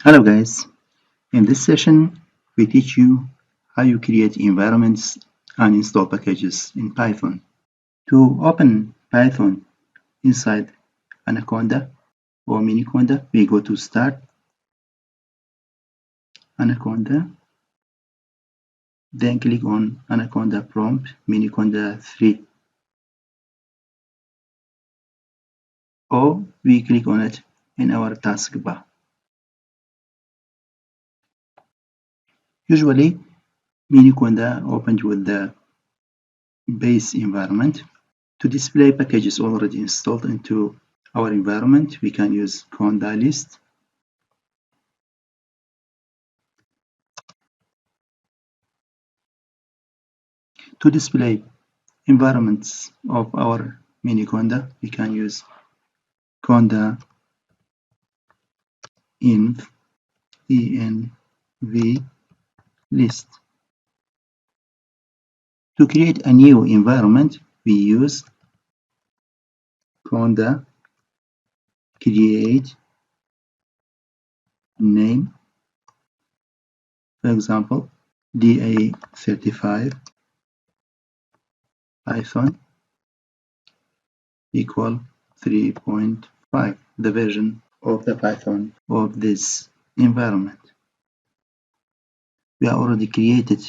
Hello guys, in this session we teach you how you create environments and install packages in Python. To open Python inside Anaconda or Miniconda, we go to Start, Anaconda, then click on Anaconda Prompt, Miniconda 3, or we click on it in our taskbar. Usually Miniconda opens with the base environment. To display packages already installed into our environment, we can use Conda list. To display environments of our mini Conda, we can use Conda env list. To create a new environment, we use Conda create name, for example, DA35 Python equal 3.5, the version of the Python of this environment. We have already created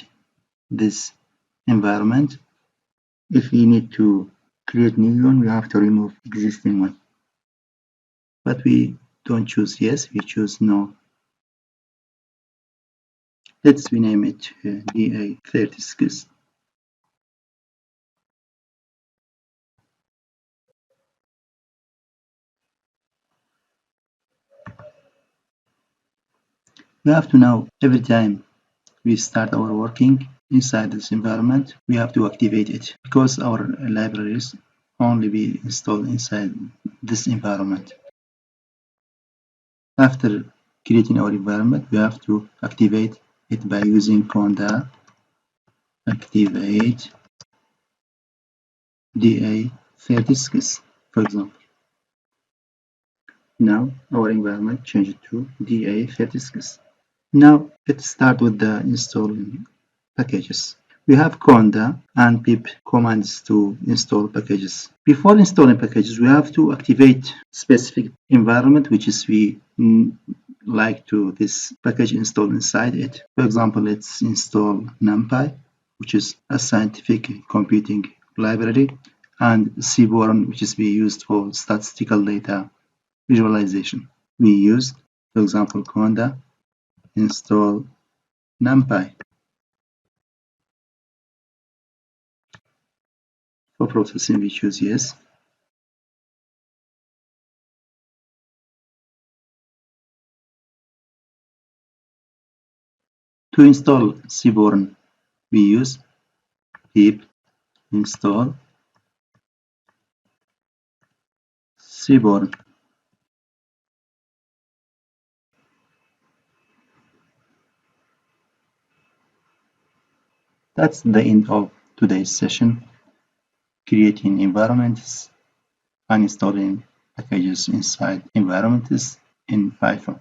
this environment. If we need to create new one, we have to remove existing one. But we don't choose yes, we choose no. Let's rename it DA36. We have to now, every time we start our working inside this environment, we have to activate it because our libraries only be installed inside this environment. After creating our environment, we have to activate it by using Conda activate DA36, for example. Now our environment changed to DA36. Now let's start with the installing packages. We have Conda and pip commands to install packages. Before installing packages, we have to activate specific environment, which is we like to this package installed inside it. For example, let's install NumPy, which is a scientific computing library, and Seaborn, which is be used for statistical data visualization. We use, for example, Conda install NumPy. For processing, we choose yes. To install Seaborn, we use pip install Seaborn. That's the end of today's session, creating environments and installing packages inside environments in Python.